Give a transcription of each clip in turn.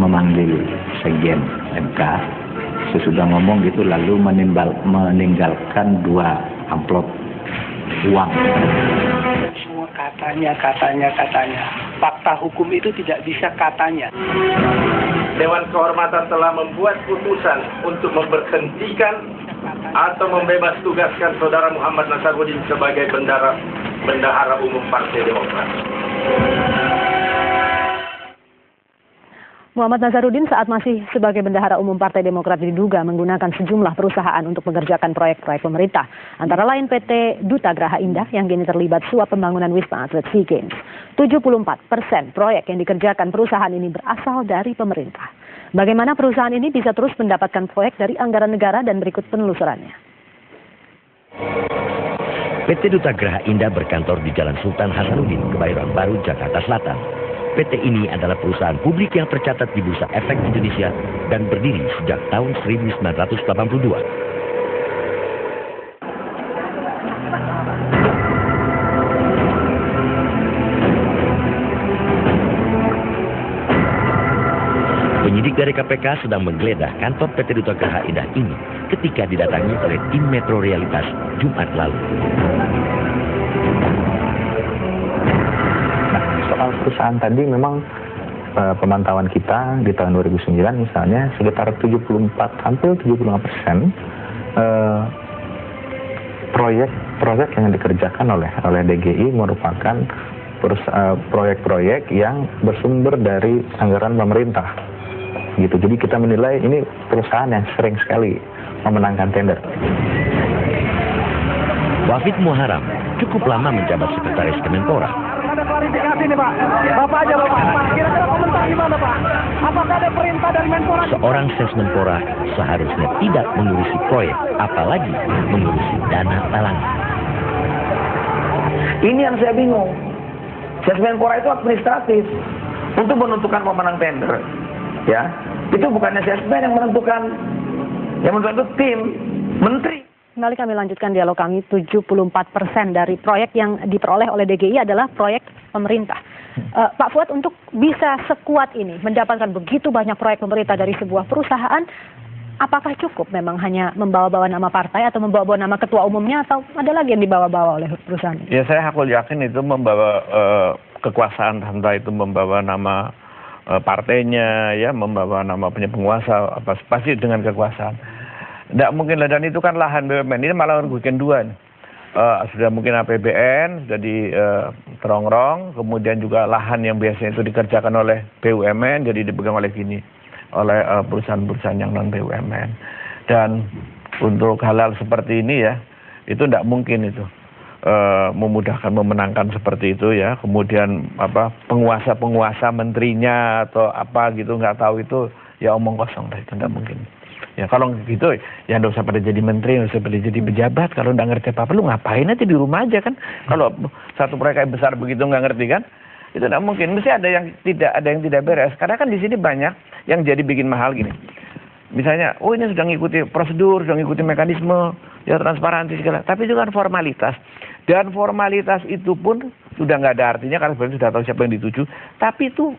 memanggil Sekjen MK, sesudah ngomong gitu lalu meninggalkan 2 amplop uang. Semua katanya. Fakta hukum itu tidak bisa katanya. Dewan Kehormatan telah membuat putusan untuk memberhentikan atau membebas tugaskan Saudara Muhammad Nasaruddin sebagai Bendahara Umum Partai Demokrat. Muhammad Nasaruddin saat masih sebagai Bendahara Umum Partai Demokrat diduga menggunakan sejumlah perusahaan untuk mengerjakan proyek-proyek pemerintah. Antara lain PT Duta Graha Indah yang kini terlibat suap pembangunan Wisma Atlet SEA Games. 74% proyek yang dikerjakan perusahaan ini berasal dari pemerintah. Bagaimana perusahaan ini bisa terus mendapatkan proyek dari anggaran negara dan berikut penelusurannya. PT Duta Graha Indah berkantor di Jalan Sultan Hasanuddin, Kebayoran Baru, Jakarta Selatan. PT ini adalah perusahaan publik yang tercatat di Bursa Efek Indonesia dan berdiri sejak tahun 1982. Penyidik dari KPK sedang menggeledah kantor PT Duta Graha Indah ini ketika didatangi oleh tim Metro Realitas Jumat lalu. Soal perusahaan tadi memang pemantauan kita di tahun 2009 misalnya sekitar 74-75% proyek yang dikerjakan oleh DGI merupakan proyek-proyek yang bersumber dari anggaran pemerintah. Gitu. Jadi kita menilai ini perusahaan yang sering sekali memenangkan tender. Wafid Muharram cukup lama menjabat sekretaris Kemenpora. Ada klarifikasi nih Pak. Bapak aja Bapak. Kira-kira komentar gimana Pak? Apakah ada perintah dari Menpora? Seorang Sesmenpora seharusnya tidak mengurusi proyek, apalagi mengurusi dana talangan. Ini yang saya bingung. Sesmenpora itu administratif untuk menentukan pemenang tender. Ya, itu bukannya Sesmen yang menentukan. Yang menentukan itu tim menteri. Kembali kami lanjutkan dialog kami. 74% dari proyek yang diperoleh oleh DGI adalah proyek pemerintah. Pak Fuad, untuk bisa sekuat ini mendapatkan begitu banyak proyek pemerintah dari sebuah perusahaan, apakah cukup memang hanya membawa-bawa nama partai atau membawa-bawa nama ketua umumnya, atau ada lagi yang dibawa-bawa oleh perusahaan ini? Ya, saya hakul yakin itu membawa kekuasaan, entah itu membawa nama partainya, ya, membawa nama punya penguasa, pasti dengan kekuasaan. Tidak mungkin lah, dan itu kan lahan BUMN, ini malah weekend 2 nih. Sudah mungkin APBN, sudah terongrong, kemudian juga lahan yang biasanya itu dikerjakan oleh BUMN, jadi dipegang oleh perusahaan-perusahaan yang non BUMN. Dan untuk hal-hal seperti ini ya, itu tidak mungkin itu memudahkan, memenangkan seperti itu ya. Kemudian penguasa menterinya atau apa gitu nggak tahu, itu ya omong kosong, itu tidak mungkin. Ya kalau gitu ya nggak usah pada jadi menteri, nggak usah pada jadi pejabat. Kalau nggak ngerti apa-apa, lu ngapain aja di rumah aja kan. Kalau satu proyek yang besar begitu nggak ngerti kan, itu nggak mungkin. Mesti ada yang tidak beres. Karena kan di sini banyak yang jadi bikin mahal gini. Misalnya, oh ini sudah ngikuti prosedur, sudah ngikuti mekanisme, ya transparansi segala. Tapi itu kan formalitas. Dan formalitas itu pun sudah nggak ada artinya karena sebenarnya sudah tahu siapa yang dituju. Tapi itu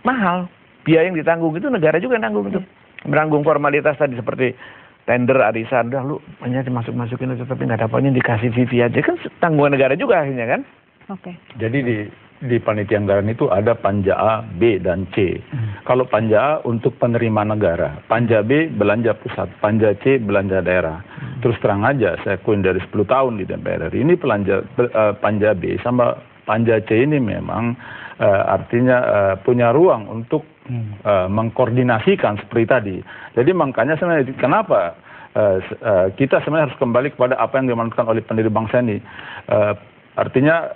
mahal. Biaya yang ditanggung itu negara juga yang tanggung itu. Menanggung formalitas tadi seperti tender arisan, udah lu hanya dimasukin aja tapi nggak dapatnya, dikasih CV aja, kan tanggungan negara juga akhirnya kan. Oke. Jadi di panitia anggaran itu ada panja A, B, dan C. Kalau panja A untuk penerima negara, panja B belanja pusat, panja C belanja daerah. Terus terang aja, saya akuin dari 10 tahun di DPR RI, ini panja B sama panja C ini memang artinya punya ruang untuk mengkoordinasikan seperti tadi. Jadi makanya sebenarnya kenapa kita sebenarnya harus kembali kepada apa yang diamanatkan oleh pendiri bangsa ini. Artinya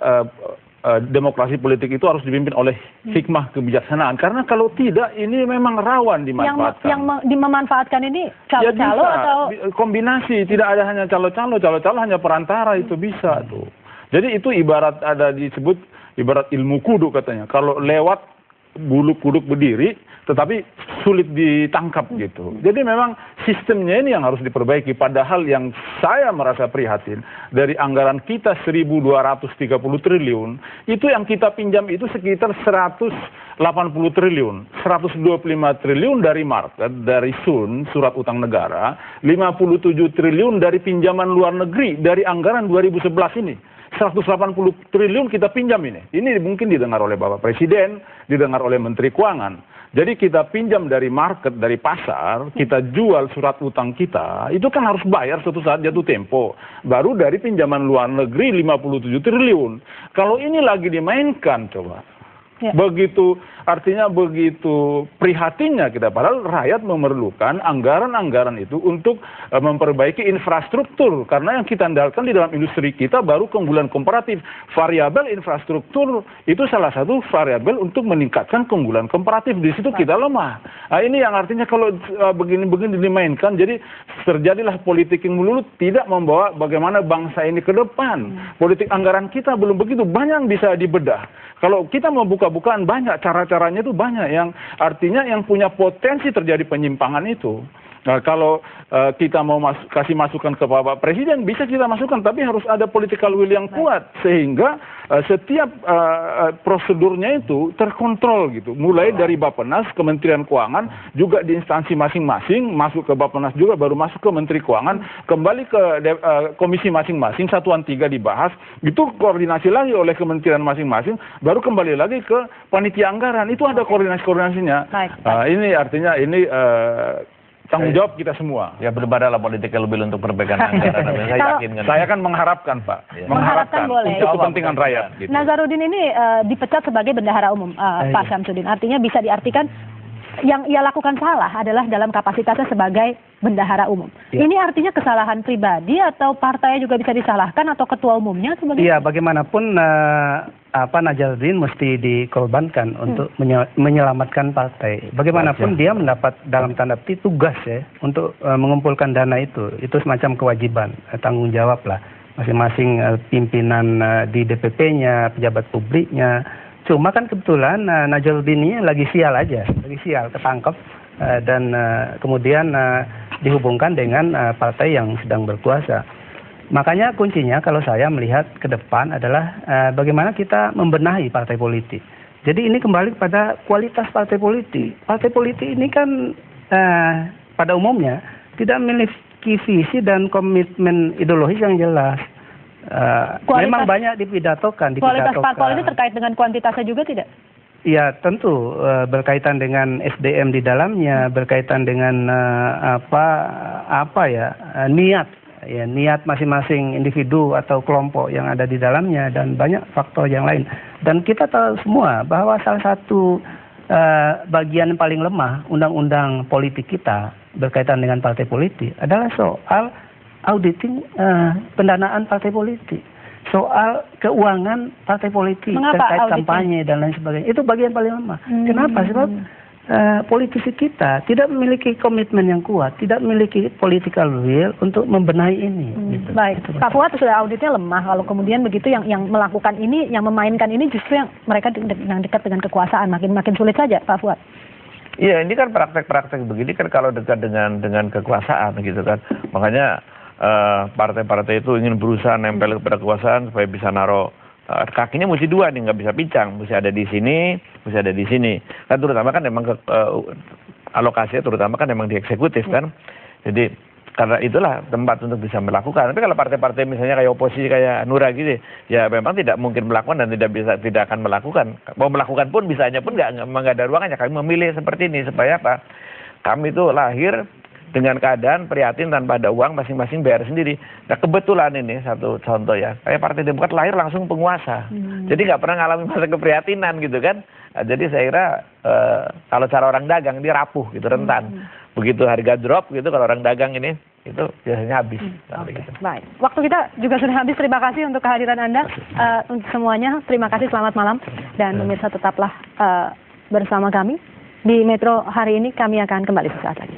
demokrasi politik itu harus dipimpin oleh hikmah kebijaksanaan. Karena kalau tidak, ini memang rawan dimanfaatkan. Yang memanfaatkan ini calo-calo ya atau kombinasi, tidak ada hanya calo-calo hanya perantara, itu bisa tuh. Jadi itu ibarat ada disebut ibarat ilmu kudu katanya. Kalau lewat bulu kuduk berdiri, tetapi sulit ditangkap gitu. Jadi memang sistemnya ini yang harus diperbaiki. Padahal yang saya merasa prihatin, dari anggaran kita 1.230 triliun, itu yang kita pinjam itu sekitar 180 triliun. 125 triliun dari market, dari SUN, surat utang negara, 57 triliun dari pinjaman luar negeri, dari anggaran 2011 ini. 180 triliun kita pinjam ini. Ini mungkin didengar oleh Bapak Presiden, didengar oleh Menteri Keuangan. Jadi kita pinjam dari market, dari pasar, kita jual surat utang kita, itu kan harus bayar suatu saat jatuh tempo. Baru dari pinjaman luar negeri 57 triliun. Kalau ini lagi dimainkan, coba. Ya. Begitu, artinya begitu prihatinnya kita, padahal rakyat memerlukan anggaran-anggaran itu untuk memperbaiki infrastruktur, karena yang kita andalkan di dalam industri kita baru keunggulan komparatif. Variabel infrastruktur itu salah satu variabel untuk meningkatkan keunggulan komparatif, di situ kita lemah. Nah, ini yang artinya kalau begini-begini dimainkan, jadi terjadilah politik yang melulu tidak membawa bagaimana bangsa ini ke depan. Politik anggaran kita belum begitu, banyak yang bisa dibedah. Kalau kita membuka-bukaan banyak, cara-caranya itu banyak yang artinya yang punya potensi terjadi penyimpangan itu. Nah, kalau kita mau kasih masukan ke Bapak Presiden, bisa kita masukkan, tapi harus ada political will yang kuat, sehingga setiap prosedurnya itu terkontrol gitu. Mulai dari Bappenas, Kementerian Keuangan, juga di instansi masing-masing, masuk ke Bappenas juga, baru masuk ke Menteri Keuangan, kembali ke komisi masing-masing, satuan 3 dibahas, itu koordinasi lagi oleh kementerian masing-masing, baru kembali lagi ke panitia anggaran, itu ada koordinasi-koordinasinya. Ini artinya ini tanggung jawab kita semua. Ya belum ada lah political will untuk perbaikan anggaran. Saya yakin kan. Saya kan mengharapkan, Pak. Ya. Mengharapkan boleh. Untuk kepentingan rakyat. Gitu. Nazarudin ini dipecat sebagai bendahara umum, Pak Syamsuddin. Artinya bisa diartikan yang ia lakukan salah adalah dalam kapasitasnya sebagai bendahara umum. Ya. Ini artinya kesalahan pribadi atau partai juga bisa disalahkan atau ketua umumnya sebagai? Iya, bagaimanapun Nazarudin mesti dikorbankan untuk menyelamatkan partai. Bagaimanapun dia mendapat dalam tanda petik tugas ya untuk mengumpulkan dana itu semacam kewajiban, tanggung jawab lah masing-masing pimpinan di DPP-nya, pejabat publiknya. Cuma kan kebetulan Nazarudin ini lagi sial ketangkep dan kemudian dihubungkan dengan partai yang sedang berkuasa. Makanya kuncinya kalau saya melihat ke depan adalah bagaimana kita membenahi partai politik. Jadi ini kembali pada kualitas partai politik. Partai politik ini kan pada umumnya tidak memiliki visi dan komitmen ideologis yang jelas. Memang banyak dipidatokan. Kualitas parpol ini terkait dengan kuantitasnya juga tidak? Ya tentu berkaitan dengan SDM di dalamnya, berkaitan dengan niat masing-masing individu atau kelompok yang ada di dalamnya dan banyak faktor yang lain. Dan kita tahu semua bahwa salah satu bagian yang paling lemah undang-undang politik kita berkaitan dengan partai politik adalah soal auditing pendanaan partai politik, soal keuangan partai politik. Mengapa terkait auditing? Kampanye dan lain sebagainya. Itu bagian paling lemah. Kenapa? Sebab politisi kita tidak memiliki komitmen yang kuat, tidak memiliki political will untuk membenahi ini. Gitu. Baik, Pak Fuad sudah auditnya lemah. Kalau kemudian begitu yang melakukan ini, yang memainkan ini justru yang mereka yang dekat dengan kekuasaan makin sulit saja, Pak Fuad. Iya, ini kan praktek-praktek begini kan kalau dekat dengan kekuasaan gitu kan. Makanya partai-partai itu ingin berusaha nempel kepada kekuasaan supaya bisa naruh kakinya mesti dua nih, nggak bisa pincang, mesti ada di sini, mesti ada di sini. Kan terutama kan memang alokasinya terutama kan memang di eksekutif kan. Jadi karena itulah tempat untuk bisa melakukan. Tapi kalau partai-partai misalnya kayak oposisi kayak Hanura gitu, ya memang tidak mungkin melakukan dan tidak akan melakukan. Mau melakukan pun bisanya pun nggak ada ruangannya. Kami memilih seperti ini supaya apa? Kami itu lahir dengan keadaan prihatin tanpa ada uang, masing-masing bayar sendiri. Nah kebetulan ini satu contoh ya, kayak Partai Demokrat lahir langsung penguasa. Jadi nggak pernah ngalami masa keprihatinan gitu kan. Nah, jadi saya kira kalau cara orang dagang dia rapuh gitu, rentan. Begitu harga drop gitu kalau orang dagang ini, itu biasanya habis. Gitu. Baik, waktu kita juga sudah habis. Terima kasih untuk kehadiran Anda untuk semuanya. Terima kasih, selamat malam. Dan pemirsa tetaplah bersama kami. Di Metro hari ini kami akan kembali sesaat lagi.